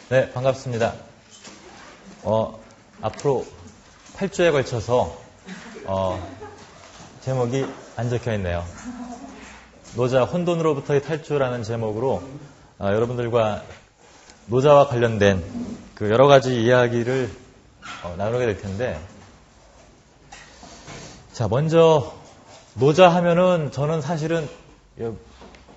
네, 반갑습니다. 앞으로 8주에 걸쳐서 제목이 안 적혀 있네요. 노자 혼돈으로부터의 탈주라는 제목으로 여러분들과 노자와 관련된 그 여러 가지 이야기를 나누게 될 텐데, 자, 먼저 노자 하면은 저는 사실은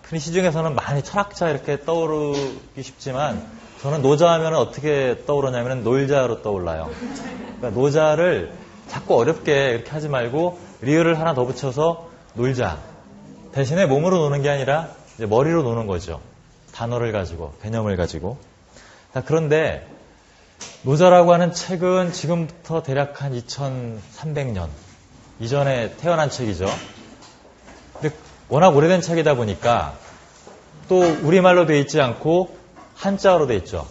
흔히 시중에서는 많이 철학자 이렇게 떠오르기 쉽지만, 저는 노자 하면은 어떻게 떠오르냐면은 놀자로 떠올라요. 그러니까 노자를 자꾸 어렵게 이렇게 하지 말고 리을을 하나 더 붙여서 놀자. 대신에 몸으로 노는 게 아니라 이제 머리로 노는 거죠. 단어를 가지고, 개념을 가지고. 자, 그런데 노자라고 하는 책은 지금부터 대략 한 2300년 이전에 태어난 책이죠. 근데 워낙 오래된 책이다 보니까 또 우리말로 돼 있지 않고 한자어로 돼 있죠.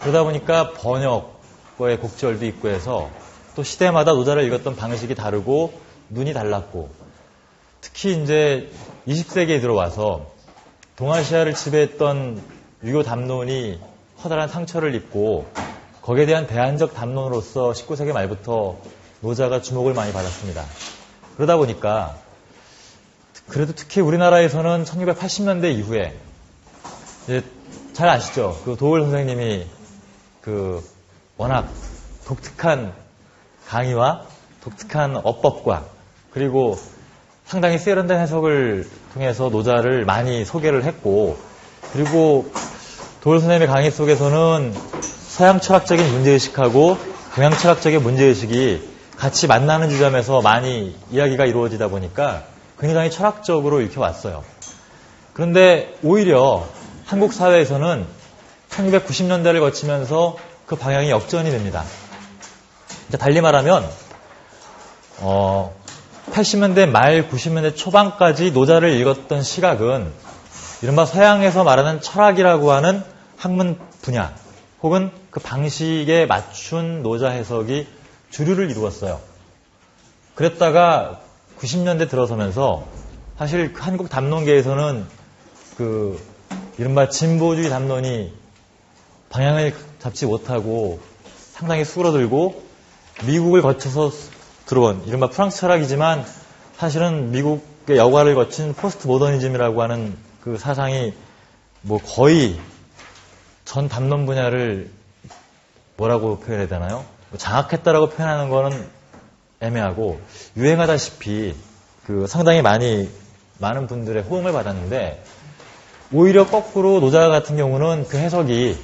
그러다 보니까 번역어의 곡절도 있고 해서 또 시대마다 노자를 읽었던 방식이 다르고 눈이 달랐고, 특히 이제 20세기에 들어와서 동아시아를 지배했던 유교 담론이 커다란 상처를 입고 거기에 대한 대안적 담론으로서 19세기 말부터 노자가 주목을 많이 받았습니다. 그러다 보니까 그래도 특히 우리나라에서는 1980년대 이후에 이제 잘 아시죠? 그 도울 선생님이 그 워낙 독특한 강의와 독특한 어법과 그리고 상당히 세련된 해석을 통해서 노자를 많이 소개를 했고, 그리고 도울 선생님의 강의 속에서는 서양 철학적인 문제의식하고 동양 철학적인 문제의식이 같이 만나는 지점에서 많이 이야기가 이루어지다 보니까 굉장히 철학적으로 이렇게 왔어요. 그런데 오히려 한국 사회에서는 1990년대를 거치면서 그 방향이 역전이 됩니다. 달리 말하면 80년대 말 90년대 초반까지 노자를 읽었던 시각은 이른바 서양에서 말하는 철학이라고 하는 학문 분야 혹은 그 방식에 맞춘 노자 해석이 주류를 이루었어요. 그랬다가 90년대 들어서면서 사실 한국 담론계에서는 그 이른바 진보주의 담론이 방향을 잡지 못하고 상당히 수그러들고 미국을 거쳐서 들어온 이른바 프랑스 철학이지만 사실은 미국의 여과를 거친 포스트 모더니즘이라고 하는 그 사상이 뭐 거의 전 담론 분야를 뭐라고 표현해야 되나요? 장악했다라고 표현하는 거는 애매하고 유행하다시피 그 상당히 많은 분들의 호응을 받았는데, 오히려 거꾸로 노자 같은 경우는 그 해석이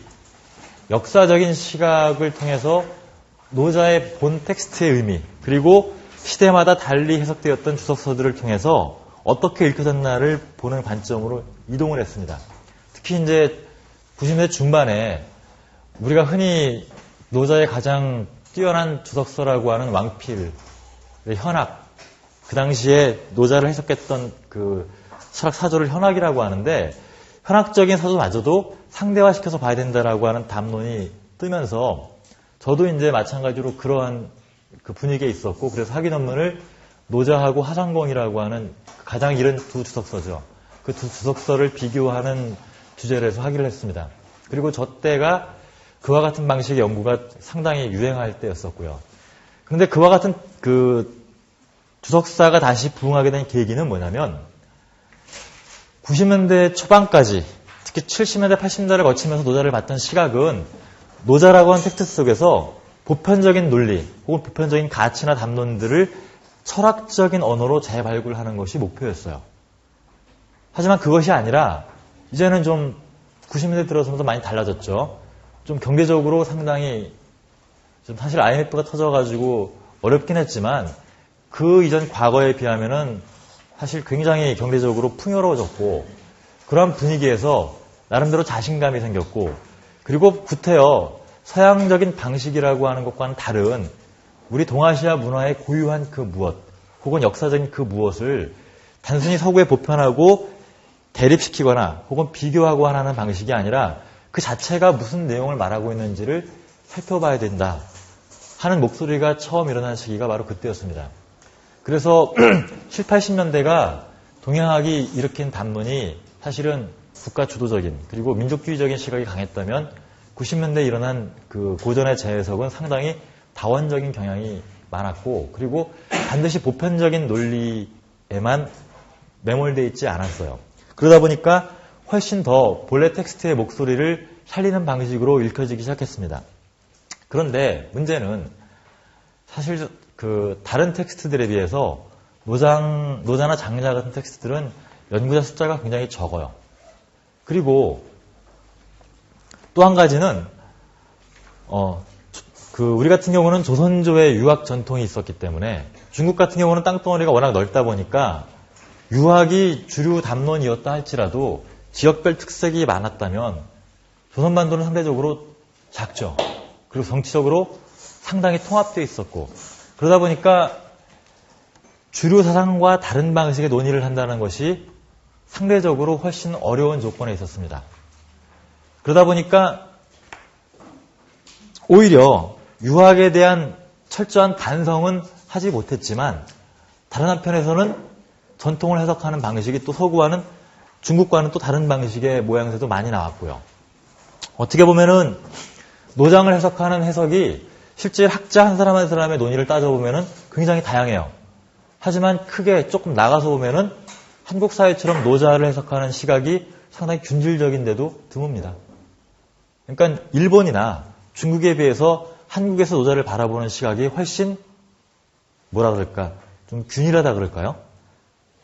역사적인 시각을 통해서 노자의 본 텍스트의 의미 그리고 시대마다 달리 해석되었던 주석서들을 통해서 어떻게 읽혀졌나를 보는 관점으로 이동을 했습니다. 특히 이제 90년대 중반에 우리가 흔히 노자의 가장 뛰어난 주석서라고 하는 왕필, 현학, 그 당시에 노자를 해석했던 그 철학 사조를 현학이라고 하는데, 현학적인 사조마저도 상대화시켜서 봐야 된다라고 하는 담론이 뜨면서 저도 이제 마찬가지로 그러한 그 분위기에 있었고, 그래서 학위 논문을 노자하고 하상공이라고 하는 가장 이른 두 주석서죠. 그 두 주석서를 비교하는 주제를 해서 학위를 했습니다. 그리고 저 때가 그와 같은 방식의 연구가 상당히 유행할 때였었고요. 그런데 그와 같은 그 주석사가 다시 부흥하게 된 계기는 뭐냐면 90년대 초반까지 특히 70년대, 80년대를 거치면서 노자를 봤던 시각은 노자라고 하는 텍스트 속에서 보편적인 논리 혹은 보편적인 가치나 담론들을 철학적인 언어로 재발굴하는 것이 목표였어요. 하지만 그것이 아니라 이제는 좀 90년대 들어서면서 많이 달라졌죠. 좀 경제적으로 상당히 좀 사실 IMF가 터져가지고 어렵긴 했지만 그 이전 과거에 비하면은 사실 굉장히 경제적으로 풍요로워졌고, 그러한 분위기에서 나름대로 자신감이 생겼고, 그리고 구태여 서양적인 방식이라고 하는 것과는 다른 우리 동아시아 문화의 고유한 그 무엇 혹은 역사적인 그 무엇을 단순히 서구에 보편하고 대립시키거나 혹은 비교하고 하는 방식이 아니라 그 자체가 무슨 내용을 말하고 있는지를 살펴봐야 된다 하는 목소리가 처음 일어난 시기가 바로 그때였습니다. 그래서 7, 80년대가 동양학이 일으킨 담론이 사실은 국가 주도적인 그리고 민족주의적인 시각이 강했다면 90년대에 일어난 그 고전의 재해석은 상당히 다원적인 경향이 많았고, 그리고 반드시 보편적인 논리에만 매몰되어 있지 않았어요. 그러다 보니까 훨씬 더 본래 텍스트의 목소리를 살리는 방식으로 읽혀지기 시작했습니다. 그런데 문제는 사실 그 다른 텍스트들에 비해서 노자나 장자 같은 텍스트들은 연구자 숫자가 굉장히 적어요. 그리고 또 한 가지는 우리 같은 경우는 조선조의 유학 전통이 있었기 때문에, 중국 같은 경우는 땅덩어리가 워낙 넓다 보니까 유학이 주류 담론이었다 할지라도 지역별 특색이 많았다면 조선반도는 상대적으로 작죠. 그리고 정치적으로 상당히 통합되어 있었고, 그러다 보니까 주류 사상과 다른 방식의 논의를 한다는 것이 상대적으로 훨씬 어려운 조건에 있었습니다. 그러다 보니까 오히려 유학에 대한 철저한 반성은 하지 못했지만, 다른 한편에서는 전통을 해석하는 방식이 또 서구와는, 중국과는 또 다른 방식의 모양새도 많이 나왔고요. 어떻게 보면은 노장을 해석하는 해석이 실제 학자 한 사람 한 사람의 논의를 따져보면은 굉장히 다양해요. 하지만 크게 조금 나가서 보면은 한국 사회처럼 노자를 해석하는 시각이 상당히 균질적인데도 드뭅니다. 그러니까 일본이나 중국에 비해서 한국에서 노자를 바라보는 시각이 훨씬 뭐라 그럴까, 좀 균일하다 그럴까요?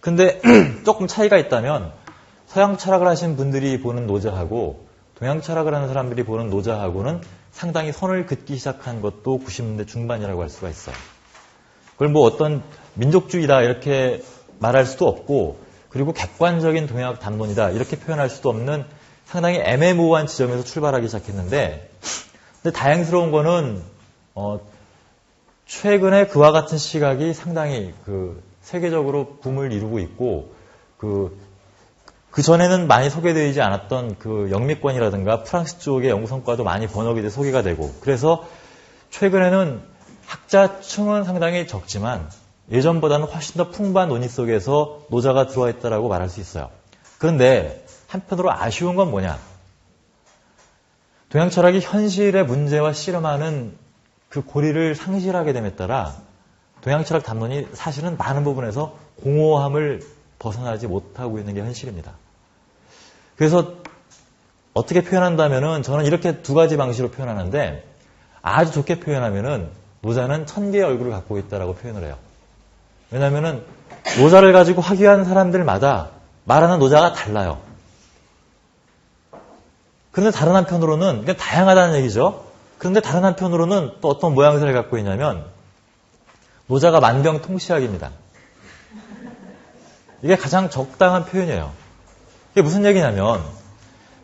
근데 조금 차이가 있다면 서양 철학을 하신 분들이 보는 노자하고 동양 철학을 하는 사람들이 보는 노자하고는 상당히 선을 긋기 시작한 것도 90년대 중반이라고 할 수가 있어요. 그걸 뭐 어떤 민족주의다 이렇게 말할 수도 없고, 그리고 객관적인 동양 담론이다 이렇게 표현할 수도 없는 상당히 애매모호한 지점에서 출발하기 시작했는데, 근데 다행스러운 거는 최근에 그와 같은 시각이 상당히 세계적으로 붐을 이루고 있고, 그 전에는 많이 소개되지 않았던 영미권이라든가 프랑스 쪽의 영성과도 많이 번역이 돼 소개가 되고, 그래서 최근에는 학자층은 상당히 적지만 예전보다는 훨씬 더 풍부한 논의 속에서 노자가 들어와 있다라고 말할 수 있어요. 그런데 한편으로 아쉬운 건 뭐냐? 동양 철학이 현실의 문제와 씨름하는 그 고리를 상실하게 됨에 따라 동양 철학 담론이 사실은 많은 부분에서 공허함을 벗어나지 못하고 있는 게 현실입니다. 그래서 어떻게 표현한다면은 저는 이렇게 두 가지 방식으로 표현하는데, 아주 좋게 표현하면은 노자는 1000개의 얼굴을 갖고 있다라고 표현을 해요. 왜냐면은 노자를 가지고 학위한 사람들마다 말하는 노자가 달라요. 그런데 다른 한편으로는, 그냥 다양하다는 얘기죠. 그런데 다른 한편으로는 또 어떤 모양새를 갖고 있냐면 노자가 만병통치약입니다. 이게 가장 적당한 표현이에요. 이게 무슨 얘기냐면,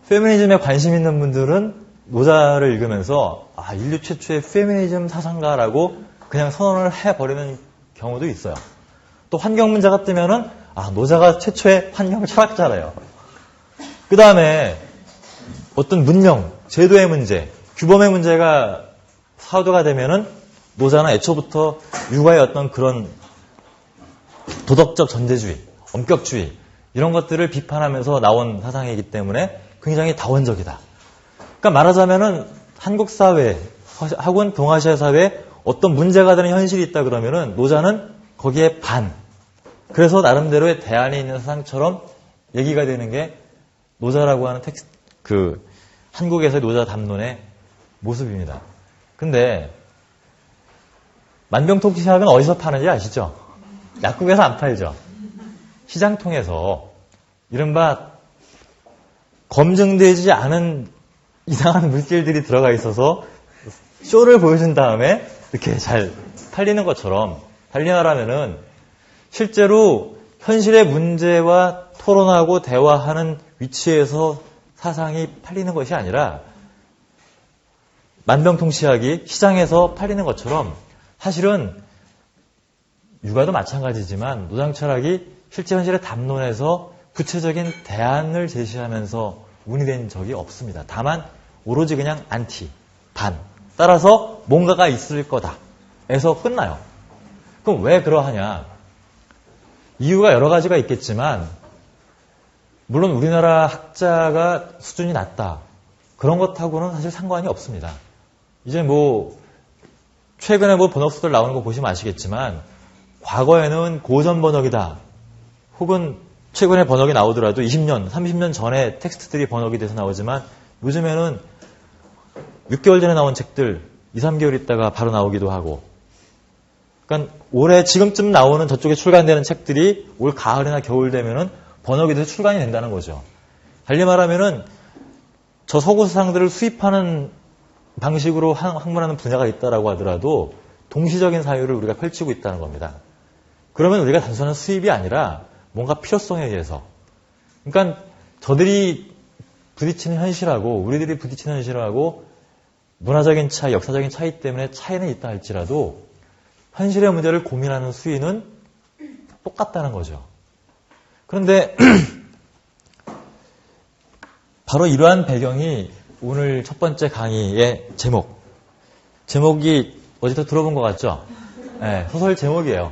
페미니즘에 관심 있는 분들은 노자를 읽으면서 인류 최초의 페미니즘 사상가라고 그냥 선언을 해버리는 경우도 있어요. 또 환경 문제가 뜨면은 노자가 최초의 환경 철학자래요. 그 다음에 어떤 문명, 제도의 문제, 규범의 문제가 사도가 되면은 노자는 애초부터 육아의 어떤 그런 도덕적 전제주의, 엄격주의 이런 것들을 비판하면서 나온 사상이기 때문에 굉장히 다원적이다. 그러니까 말하자면은 한국 사회 혹은 동아시아 사회에 어떤 문제가 되는 현실이 있다 그러면은 노자는 거기에 반. 그래서 나름대로의 대안이 있는 사상처럼 얘기가 되는 게 노자라고 하는 한국에서의 노자 담론의 모습입니다. 근데 만병통치약은 어디서 파는지 아시죠? 약국에서 안 팔죠. 시장 통해서 이른바 검증되지 않은 이상한 물질들이 들어가 있어서 쇼를 보여준 다음에 이렇게 잘 팔리는 것처럼, 달리 말하면은 실제로 현실의 문제와 토론하고 대화하는 위치에서 사상이 팔리는 것이 아니라 만병통치약이 시장에서 팔리는 것처럼, 사실은 육아도 마찬가지지만 노장 철학이 실제 현실의 담론에서 구체적인 대안을 제시하면서 운이된 적이 없습니다. 다만 오로지 그냥 안티, 반. 따라서 뭔가가 있을 거다 에서 끝나요. 그럼 왜 그러하냐? 이유가 여러 가지가 있겠지만, 물론 우리나라 학자가 수준이 낮다. 그런 것하고는 사실 상관이 없습니다. 이제 최근에 번역서들 나오는 거 보시면 아시겠지만, 과거에는 고전 번역이다. 혹은 최근에 번역이 나오더라도 20년, 30년 전에 텍스트들이 번역이 돼서 나오지만, 요즘에는 6개월 전에 나온 책들 2, 3개월 있다가 바로 나오기도 하고, 그러니까 올해 지금쯤 나오는 저쪽에 출간되는 책들이 올 가을이나 겨울 되면은 번역이 돼서 출간이 된다는 거죠. 달리 말하면은 저 서구 사상들을 수입하는 방식으로 학문하는 분야가 있다라고 하더라도 동시적인 사유를 우리가 펼치고 있다는 겁니다. 그러면 우리가 단순한 수입이 아니라 뭔가 필요성에 의해서, 그러니까 저들이 부딪히는 현실하고 우리들이 부딪히는 현실하고 문화적인 차이, 역사적인 차이 때문에 차이는 있다 할지라도 현실의 문제를 고민하는 수위는 똑같다는 거죠. 그런데 바로 이러한 배경이 오늘 첫 번째 강의의 제목이 어디서 들어본 것 같죠? 네, 소설 제목이에요.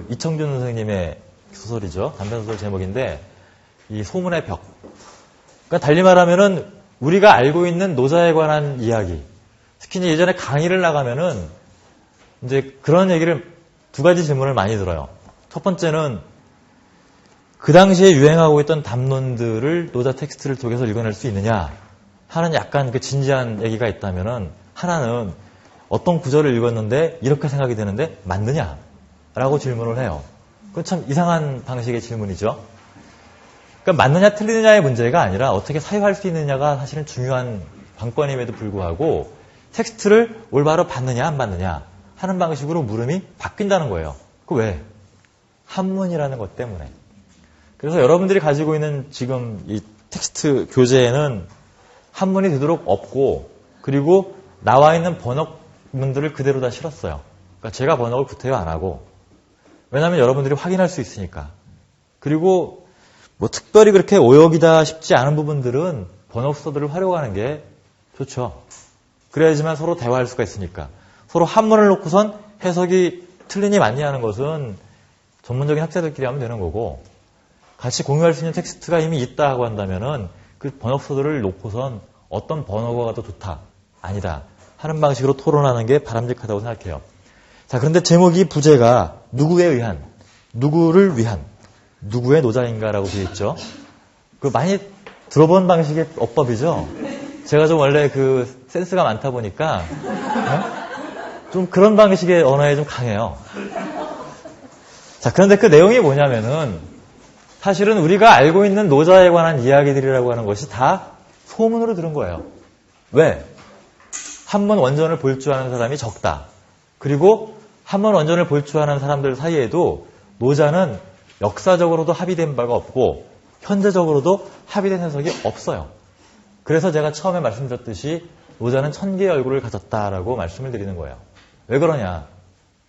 이청준 선생님의 소설이죠. 단편소설 제목인데 이 소문의 벽. 그러니까 달리 말하면은 우리가 알고 있는 노자에 관한 이야기. 특히 이제 예전에 강의를 나가면은 이제 그런 얘기를 두 가지 질문을 많이 들어요. 첫 번째는 그 당시에 유행하고 있던 담론들을 노자 텍스트를 통해서 읽어낼 수 있느냐 하는 약간 진지한 얘기가 있다면은, 하나는 어떤 구절을 읽었는데 이렇게 생각이 드는데 맞느냐라고 질문을 해요. 그건 참 이상한 방식의 질문이죠. 그러니까 맞느냐 틀리느냐의 문제가 아니라 어떻게 사유할 수 있느냐가 사실은 중요한 관건임에도 불구하고 텍스트를 올바로 받느냐 안 받느냐 하는 방식으로 물음이 바뀐다는 거예요. 그 왜? 한문이라는 것 때문에. 그래서 여러분들이 가지고 있는 지금 이 텍스트 교재에는 한문이 되도록 없고, 그리고 나와 있는 번역문들을 그대로 다 실었어요. 그러니까 제가 번역을 구태여 안 하고, 왜냐하면 여러분들이 확인할 수 있으니까. 그리고 특별히 그렇게 오역이다 싶지 않은 부분들은 번역서들을 활용하는 게 좋죠. 그래야지만 서로 대화할 수가 있으니까. 서로 한문을 놓고선 해석이 틀리니 맞니 하는 것은 전문적인 학자들끼리 하면 되는 거고, 같이 공유할 수 있는 텍스트가 이미 있다고 한다면은 그 번역서들을 놓고선 어떤 번역어가 더 좋다, 아니다 하는 방식으로 토론하는 게 바람직하다고 생각해요. 자, 그런데 제목이 부제가 누구에 의한, 누구를 위한, 누구의 노자인가라고 되어 있죠. 많이 들어본 방식의 어법이죠. 제가 좀 원래 센스가 많다 보니까 좀 그런 방식의 언어에 좀 강해요. 자, 그런데 그 내용이 뭐냐면은 사실은 우리가 알고 있는 노자에 관한 이야기들이라고 하는 것이 다 소문으로 들은 거예요. 왜? 한문 원전을 볼 줄 아는 사람이 적다. 그리고 한문 원전을 볼 줄 아는 사람들 사이에도 노자는 역사적으로도 합의된 바가 없고 현재적으로도 합의된 해석이 없어요. 그래서 제가 처음에 말씀드렸듯이 노자는 1000개의 얼굴을 가졌다라고 말씀을 드리는 거예요. 왜 그러냐?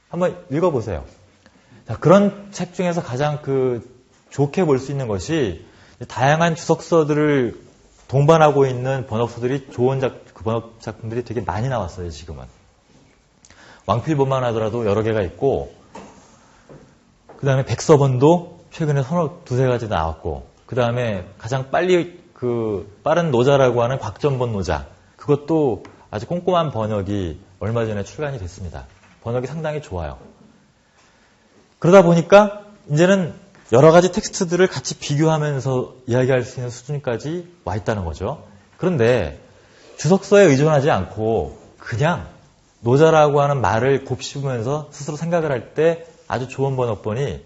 한번 읽어보세요. 자, 그런 책 중에서 가장 좋게 볼 수 있는 것이 다양한 주석서들을 동반하고 있는 번역서들이 좋은 번역 작품들이 되게 많이 나왔어요, 지금은. 왕필본만 하더라도 여러 개가 있고, 그 다음에 백서본도 최근에 두세 가지 나왔고, 그 다음에 가장 빠른 노자라고 하는 곽전본 노자, 그것도 아주 꼼꼼한 번역이 얼마 전에 출간이 됐습니다. 번역이 상당히 좋아요. 그러다 보니까 이제는 여러 가지 텍스트들을 같이 비교하면서 이야기할 수 있는 수준까지 와 있다는 거죠. 그런데 주석서에 의존하지 않고 그냥 노자라고 하는 말을 곱씹으면서 스스로 생각을 할 때 아주 좋은 번역본이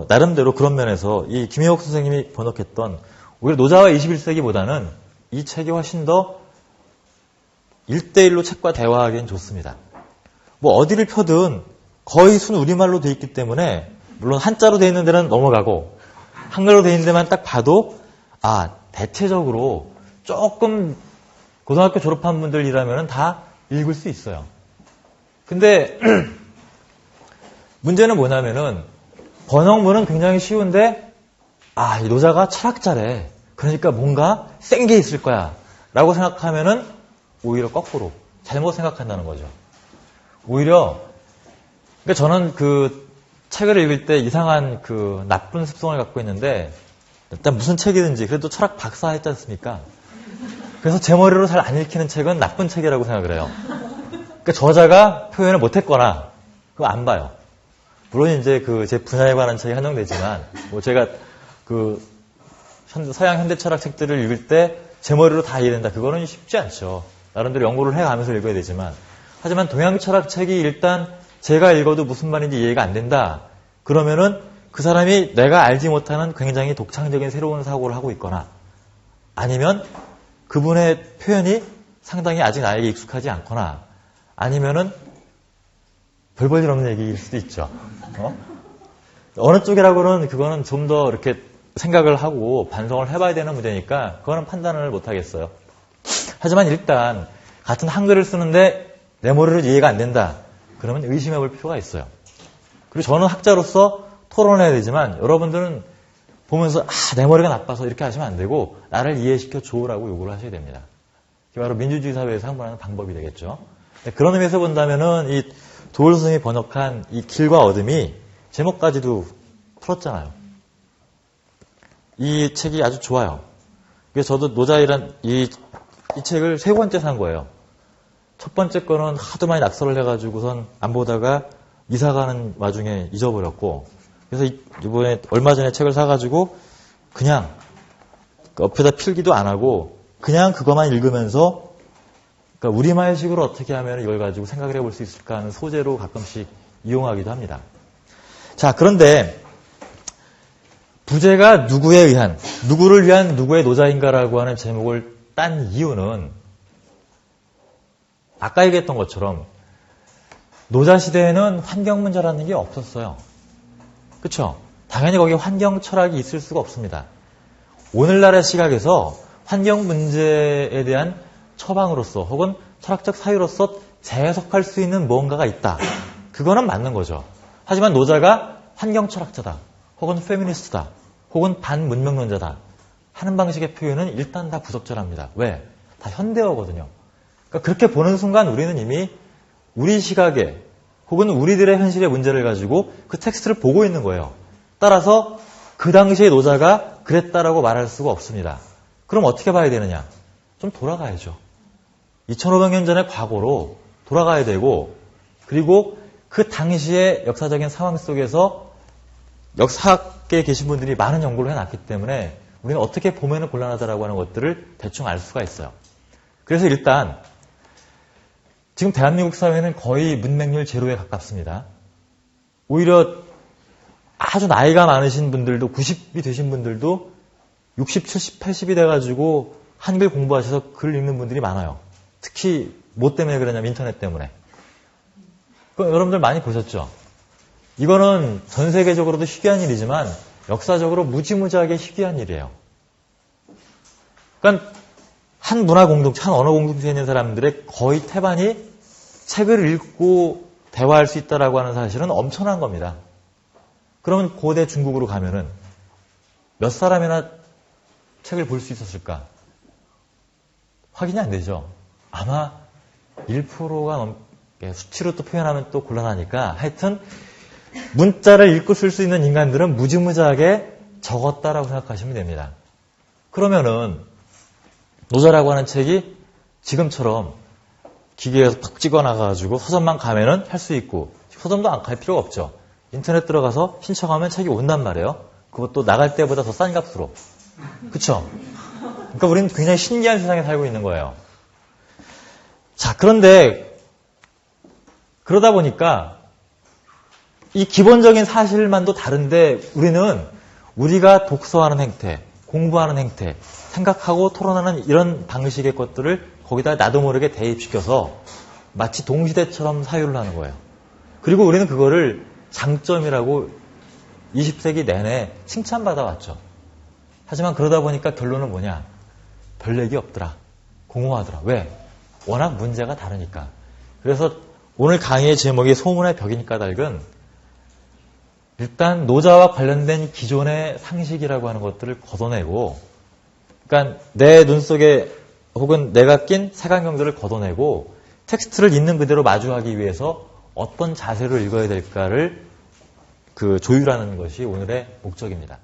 나름대로 그런 면에서 이 김혜옥 선생님이 번역했던 오히려 노자와 21세기보다는 이 책이 훨씬 더 1대1로 책과 대화하기엔 좋습니다. 어디를 펴든 거의 순 우리말로 돼 있기 때문에 물론 한자로 돼 있는 데는 넘어가고 한글로 돼 있는 데만 딱 봐도 대체적으로 조금 고등학교 졸업한 분들이라면 다 읽을 수 있어요. 근데 문제는 뭐냐면은 번역문은 굉장히 쉬운데 이 노자가 철학자래. 그러니까 뭔가 센 게 있을 거야 라고 생각하면은 오히려 거꾸로 잘못 생각한다는 거죠. 오히려 그러니까 저는 책을 읽을 때 이상한 나쁜 습성을 갖고 있는데, 일단 무슨 책이든지 그래도 철학 박사 했지 않습니까? 그래서 제 머리로 잘 안 읽히는 책은 나쁜 책이라고 생각을 해요. 그러니까 저자가 표현을 못했거나 그거 안 봐요. 물론 이제 그 제 분야에 관한 책이 한정되지만 뭐 제가 그 서양 현대 철학 책들을 읽을 때 제 머리로 다 이해야 된다. 그거는 쉽지 않죠. 나름대로 연구를 해가면서 읽어야 되지만 하지만 동양 철학 책이 일단 제가 읽어도 무슨 말인지 이해가 안 된다. 그러면은 그 사람이 내가 알지 못하는 굉장히 독창적인 새로운 사고를 하고 있거나 아니면 그분의 표현이 상당히 아직 나에게 익숙하지 않거나 아니면은 별 볼 일 없는 얘기일 수도 있죠. 어느 쪽이라고는 그거는 좀 더 이렇게 생각을 하고 반성을 해봐야 되는 문제니까 그거는 판단을 못 하겠어요. 하지만 일단 같은 한글을 쓰는데 내 머리로 이해가 안 된다. 그러면 의심해 볼 필요가 있어요. 그리고 저는 학자로서 토론해야 되지만 여러분들은 보면서 내 머리가 나빠서 이렇게 하시면 안 되고 나를 이해시켜 줘라고 요구를 하셔야 됩니다. 그게 바로 민주주의 사회에서 항변하는 방법이 되겠죠. 그런 의미에서 본다면은 이 도올 선생님이 번역한 이 길과 어둠이 제목까지도 풀었잖아요. 이 책이 아주 좋아요. 그래서 저도 노자이란 이 책을 세 번째 산 거예요. 첫 번째 거는 하도 많이 낙서를 해가지고선 안 보다가 이사 가는 와중에 잊어버렸고 그래서 이번에 얼마 전에 책을 사가지고 그냥 옆에다 필기도 안 하고 그냥 그것만 읽으면서 그러니까 우리말식으로 어떻게 하면 이걸 가지고 생각을 해볼 수 있을까 하는 소재로 가끔씩 이용하기도 합니다. 자, 그런데 부제가 누구에 의한, 누구를 위한 누구의 노자인가라고 하는 제목을 딴 이유는 아까 얘기했던 것처럼 노자 시대에는 환경 문제라는 게 없었어요. 그렇죠? 당연히 거기에 환경 철학이 있을 수가 없습니다. 오늘날의 시각에서 환경 문제에 대한 처방으로서 혹은 철학적 사유로서 재해석할 수 있는 무언가가 있다. 그거는 맞는 거죠. 하지만 노자가 환경 철학자다. 혹은 페미니스트다. 혹은 반문명론자다. 하는 방식의 표현은 일단 다 부적절합니다. 왜? 다 현대어거든요. 그러니까 그렇게 보는 순간 우리는 이미 우리 시각에 혹은 우리들의 현실의 문제를 가지고 그 텍스트를 보고 있는 거예요. 따라서 그 당시의 노자가 그랬다라고 말할 수가 없습니다. 그럼 어떻게 봐야 되느냐? 좀 돌아가야죠. 2500년 전의 과거로 돌아가야 되고 그리고 그 당시의 역사적인 상황 속에서 역사학계에 계신 분들이 많은 연구를 해놨기 때문에 우리는 어떻게 보면 곤란하다라고 하는 것들을 대충 알 수가 있어요. 그래서 일단 지금 대한민국 사회는 거의 문맹률 제로에 가깝습니다. 오히려 아주 나이가 많으신 분들도 90이 되신 분들도 60, 70, 80이 돼가지고 한글 공부하셔서 글 읽는 분들이 많아요. 특히 뭐 때문에 그러냐면 인터넷 때문에. 여러분들 많이 보셨죠? 이거는 전 세계적으로도 희귀한 일이지만 역사적으로 무지무지하게 희귀한 일이에요. 그러니까 한 문화 공동체, 한 언어 공동체에 있는 사람들의 거의 태반이 책을 읽고 대화할 수 있다라고 하는 사실은 엄청난 겁니다. 그러면 고대 중국으로 가면은 몇 사람이나 책을 볼 수 있었을까? 확인이 안 되죠. 아마 1%가 넘게 수치로 또 표현하면 또 곤란하니까 하여튼 문자를 읽고 쓸 수 있는 인간들은 무지무지하게 적었다라고 생각하시면 됩니다. 그러면은 노자라고 하는 책이 지금처럼 기계에서 팍 찍어놔가지고 서점만 가면은 할 수 있고 서점도 안 갈 필요가 없죠. 인터넷 들어가서 신청하면 책이 온단 말이에요. 그것도 나갈 때보다 더 싼 값으로. 그쵸? 그러니까 우리는 굉장히 신기한 세상에 살고 있는 거예요. 자, 그런데 그러다 보니까 이 기본적인 사실만도 다른데 우리는 우리가 독서하는 행태, 공부하는 행태, 생각하고 토론하는 이런 방식의 것들을 거기다 나도 모르게 대입시켜서 마치 동시대처럼 사유를 하는 거예요. 그리고 우리는 그거를 장점이라고 20세기 내내 칭찬받아왔죠. 하지만 그러다 보니까 결론은 뭐냐? 별 얘기 없더라. 공허하더라. 왜? 워낙 문제가 다르니까. 그래서 오늘 강의의 제목이 소문의 벽인 까닭은 일단 노자와 관련된 기존의 상식이라고 하는 것들을 걷어내고 그러니까 내 눈 속에 혹은 내가 낀 색안경들을 걷어내고 텍스트를 있는 그대로 마주하기 위해서 어떤 자세로 읽어야 될까를 조율하는 것이 오늘의 목적입니다.